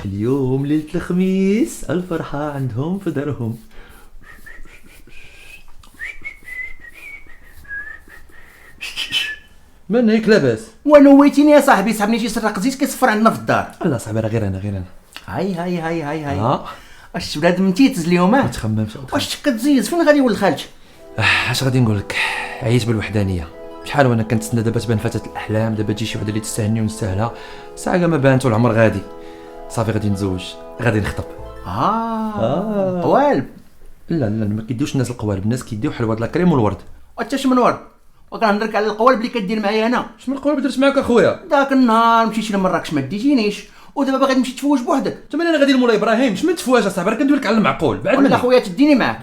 اليوم ليلة الخميس، الفرحة عندهم في دارهم. من هيك لاباس؟ ونويتيني يا صاحبي، صاحبني شي سرق زيت كيصفر عندنا في الدار. لا صاحبي راه غير انا. هاي واش بلاد متيتز اليوم؟ ما تخممش. واش كتزيز؟ فين غادي ولد خالتك؟ اش غادي نقول لك، عييت بالوحدانيه. شحال وانا كنتسنى دابا تبان فتاة الاحلام، دابا تجي شي وحده اللي تستهني ونستاهلها. ساعه ما بانت والعمر غادي. صافي غادي نتزوج، غادي نخطب. قوالب؟ لا ما كيديوش الناس القوالب، الناس كيديو حلوه لاكريم والورد. وانت من ورد؟ وكنهضرك على القوالب اللي كدير معايا انا. اش من القوالب درت معاك اخويا؟ داك النهار مشيتي لمراكش ما ديتينيش، ودابا باغي تمشي تفوج بوحدك. انت انا غادي لمولاي ابراهيم، اش من تفواج اصاحبي؟ راه كندوي لك على المعقول. بعد ولا مني خويا تديني معاك.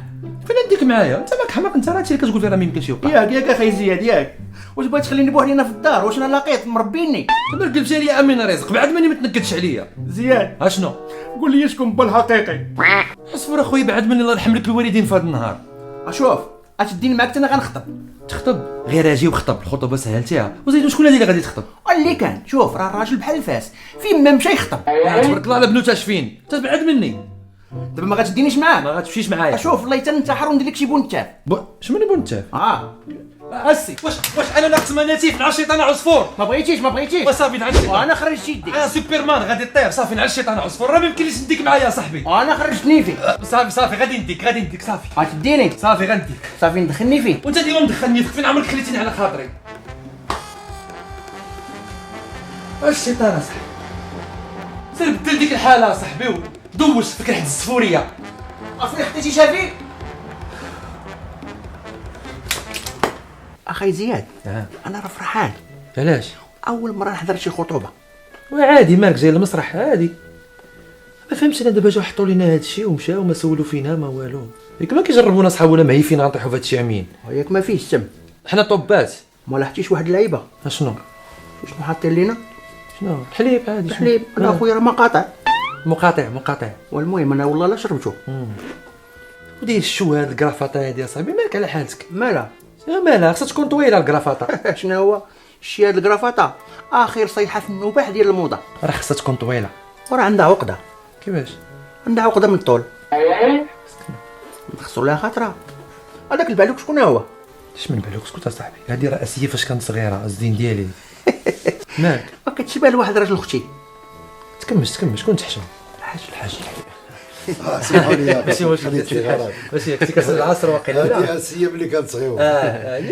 فين نديك معايا؟ انت ماك حماق، انت راه اللي كتقول فيه راه ما يمكنش يوقع. ياك اخي زياد ياك. واش بغيت تخليني بوحدي هنا في الدار؟ واش انا لقيت مربيني؟ دابا قلبتي لي امين رزق، بعد مني ما تنكدش عليا. زياد اشنو؟ قول لي شكون با الحقيقي؟ اصبر اخويا، بعد مني الله يرحم لك الوالدين في هذا النهار. اشوف غتديني معاك انا غنخطب. تخطب؟ غير اجي وخطب، الخطوبه سهلتيها. وزيد شكون هذه اللي غادي تخطب؟ اللي كان شوف راه الراجل بحال الفاس، فين ما مشى يخطب. تبارك الله على بنوتاش فين؟ انت بعد مني. دابا ما غتدينيش معاه؟ ما غاتمشيش معايا. شوف الله يتنتحر وندير لك شي بونتاف. شمن بونتاف؟ اسي واش انا ناقص مناتيف نعس شيطان عصفور؟ ما بغيتيش وصافي نعس. وانا خرجت يدي. سوبرمان غادي طير. صافي نعس شيطان عصفور، راه ما يمكنليش نديك معايا صاحبي. وانا خرجتني فيه. صافي غادي نديك صافي. غتديني؟ صافي غنديك. صافي ندخلني فيه. وانت ديما مدخلني فيك، فين عمرك خليتيني على خاطري؟ الشيطان اصاحبي، سير بدل ديك الحاله اصاحبي ودوش فيك ريحه الزفوريه. اصلي خديتي شافي؟ اخي زياد انا راه فرحان. علاش؟ اول مره نحضر شي خطوبه. وعادي مالك جاي المسرح عادي. ما فهمتش انا دابا جاو حطوا لينا هذا الشيء ومشاو وما سولوا فينا ما والو. ياك ما كيجربونا صحابنا معيفين غنطيحوا في هذا الشيء عمين. وياك ما فيش تم. حنا طوبات. ما لاحظتيش واحد اللعيبه؟ اشنو حاطين لينا؟ شنو؟ الحليب عادي. الحليب انا اخويا راه مقاطع. والمهم انا والله لا شربته. ودير الشو هاد الكرافطه هادي اصاحبي، مالك على حالتك؟ مالها خاصها تكون طويله الكرافطه. شنو هو الشي هاد الكرافطه اخر صيحه في النباح ديال الموضه. راه خاصها تكون طويله. وراه عندها عقده. كيفاش؟ عندها عقده من الطول. نخصو لها خاطره. هذاك البعلوك شكون هو؟ اش من بالك؟ اسكت اصاحبي، هادي راسيه فاش كانت صغيره، الزين ديالي. مالك؟ كتشبه لواحد راجل اختي. تكمش شكون تحشم؟ الحاج ماشي ماشي كنتي كتسال العصر واقيلا. هذه اسيه ملي كانت صغيره.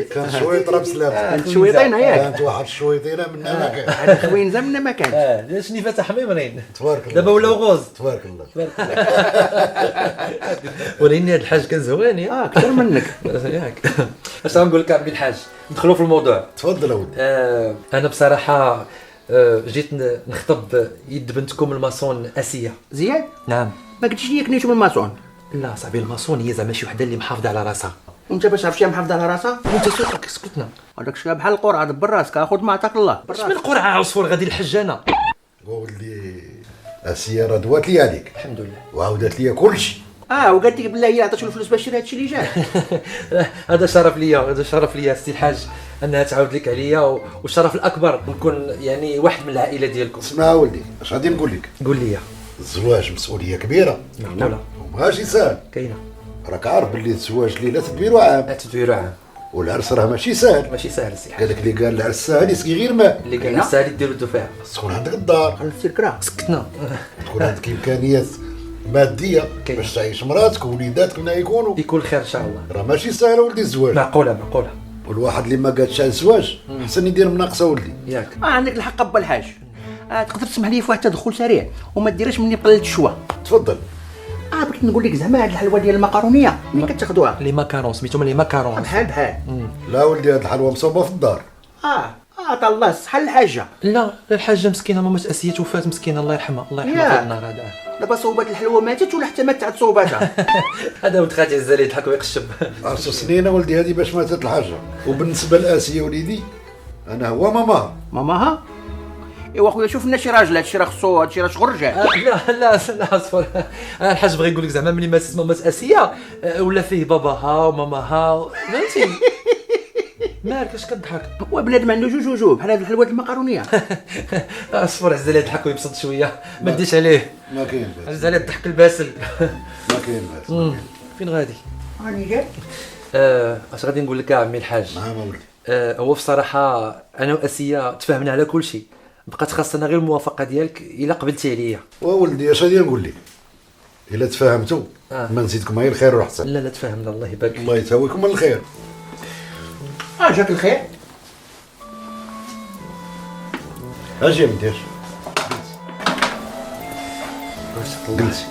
كان شويطره بسلام. كانت شويطينه ياك. كانت واحد الشويطينه منها ما كان. هذا خوينزه منها ما كان. شنيفات حميمرين. تبارك الله. دابا ولاو غوز. تبارك الله. ولكن هذا الحاج كان زوين اكثر منك. ياك. اش غنقول لك عبد الحاج؟ ندخلوا في الموضوع. تفضل اولي. انا بصراحه جيت نخطب يد بنتكم الماسون اسيه. زياد؟ نعم. ما قلتيش لي كنيتو من الماسون؟ لا صاحبي، الماسون هي زعما شي وحده اللي محافظه على راسها. وانت باش عرفتي محافظه على راسها؟ وانت سوقك سكتنا. هذاك الشيء بحال القرعه، دبر راسك خذ ما عطاك الله. اش من قرعه عصفور غادي الحج انا؟ ولي اسيه راه دوات لي عليك. الحمد لله. وعاودت لي كلشي. وقالت لك بالله هي عطاتو الفلوس باش يشري هادشي اللي جا. هذا شرف ليا سي الحاج انها تعاود لك عليا، والشرف الاكبر نكون يعني واحد من العائله ديالكم. اسمع ولدي، اش غادي نقول لك؟ قول لي. الزواج مسؤوليه كبيره. لا وماشي ساهل. كاينه. راك عارف باللي الزواج ليله تدبيرو عام. تدويرو عام. والعرس راه ماشي ساهل. ماشي ساهل سي الحاج. قالك اللي قال العرس ساهل يسقي غير ماء. اللي قال الساهل ديروا الدفاع. تكون عندك الدار. خلصتي الكرا. سكتنا. تكون عندك امكانيات ماديه باش تعيش مراتك ووليداتك من يكونوا. يكون خير ان شاء الله. راه ماشي ساهل ولدي الزواج. معقوله. والواحد اللي ما قادش على الزواج حسن يدير مناقصه ولدي. ياك. عندك الحق با الحاج. تقدر تسمح لي في واحد التدخل سريع وما ديرش مني قلت الشوا. تفضل. بغيت نقول لك زعما هاد الحلوه ديال المقارونيه ملي كتاخذوها لي ماكارون سميتهم لي ماكارون. بحال لا ولدي هاد الحلوه مصوبه في الدار. تا الله الصحه الحاجه. لا الحاجه مسكينه ماما اسيه توفات مسكينه الله يرحمها في النار هذا. دابا صوبات الحلوه ماتت ولا حتى ماتت صوباتها. هذا ولد خالتي الزالي يضحك ويقشب. 10 سنين ولدي هذه باش ماتت الحاجه. وبالنسبه لاسيه وليدي انا هو ماماها. ايوا خويا شوف لنا شي راجل، هادشي راه خصو، هادشي راه شغل رجال. لا اصبر. الحاج بغى يقول لك زعما ملي ماتت ماما اسيه ولا فيه باباها وماماها فهمتي. مالك اش كتضحك؟ هو بنادم عنده جوج بحال هاد الحلوات المقارونيه. اصبر عزالي يضحك ويبسط شويه ما ديش عليه. ما كاين باس. عزيز عليه الضحك الباسل. ما كاين باس. فين غادي؟ راني جاي. اش غادي نقول لك عمي الحاج؟ نعم ولدي. هو في صراحه انا واسيا تفاهمنا على كل شيء، بقات خاصنا غير الموافقه ديالك الا قبلتي عليا. وولدي اش غادي نقول لك؟ الا تفاهمتوا ما نزيدكم غير الخير والاحسن. لا تفاهمنا الله يبارك. الله يتهويكم من الخير. جاك الخير. اجي من دير. جلسي.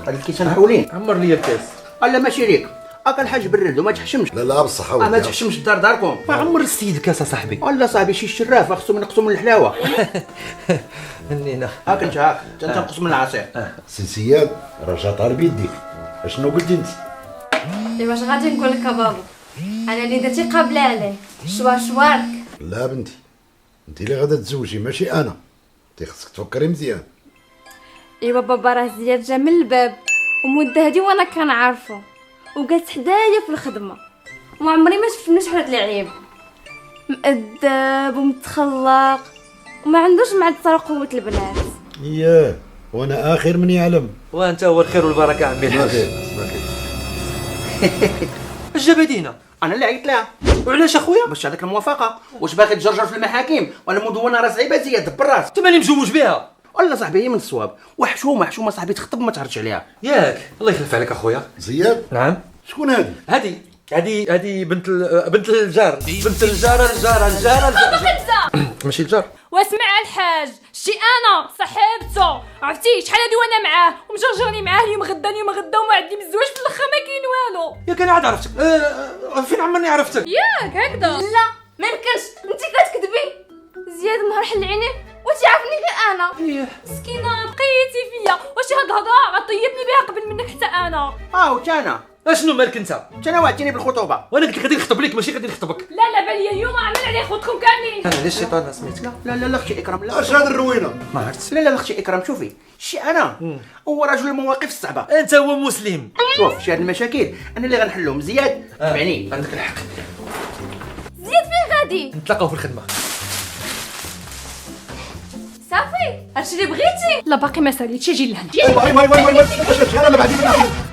هاد الكيسان حولين. عمر لي الكاس. لا ماشي ليك. هاك الحاج برد وما تحشمش. لا بالصحة ولدي. ما تحشمش الدار داركم. ما عمر السيد الكاس صاحبي. ولا صاحبي شي شراف خصهم ينقصوا من الحلاوه. هنينا. هاك انت تنقص من العصير. سي سياد راه جا طار بيديك. اشنو قلتي انت؟ واش غادي نقول لك بابا؟ انا اللي درتي قابله عليه شوارك. لا بنتي، انت اللي غادا تزوجي ماشي انا. انت خصك تفكري مزيان. ايوا بابا راه زياد جا من الباب ومده هادي وانا كنعرفو وجالس حدايا في الخدمه وما عمري ما شفت منه شحال العيب. مؤدب ومتخلق وما عندوش مع التصرف قوه البنات. ياه وانا اخر من يعلم. وانت هو الخير والبركه عمي ما الحاج. كاين ما كاين. اش جا بدينا؟ انا اللي عيطت لها وعلاش اخويا؟ باش هذاك الموافقه. واش باغي تجرجر في المحاكم ولا مدونه راه صعيبه زياد بالراس. انت ماني مزوج بها. ولا صاحبي هي من الصواب. وحشومه صاحبي تخطب ما تهرجش عليها. ياك الله يخلف عليك اخويا. زياد نعم. شكون هادي؟ هادي بنت الجار. بنت الجار. ماشي الجار. واسمع الحاج، شي انا صاحبته عرفتي شحال هادي وانا معاه ومجرجرني معاه اليوم غدا وما عندي من الزواج في الاخر ما كاين والو. ياك انا عاد عرفتك. فين عمرني عرفتك؟ ياك هكذا. لا ما يمكنش انت كتكذبي. زياد نهار حل عينيه وتعرفني غير انا. مسكينه بقيتي فيا، واش هاد الهضره غطيبني بها قبل منك حتى انا. وتانا اشنو مالك انت؟ انا وعدتيني بالخطوبه. وانا قلت لك غادي نخطب لك ماشي غادي نخطبك. لا بالي اليوم عمل عليه خوتكم كاملين. انا علاش الشيطان سميتك؟ لا اختي اكرام لا. اش هاد الروينه؟ ما عرفت. لا اختي اكرام شوفي شي انا هو رجل المواقف الصعبه. انت هو مسلم. شوف شي هاد المشاكل انا اللي غنحلهم. زياد تبعني. عندك الحق. زياد فين غادي؟ نتلاقاو في الخدمه. صافي هادشي اللي بغيتي. لا باقي ما ساليتش اجي لهنا. ايوا اش انا بعدي منك.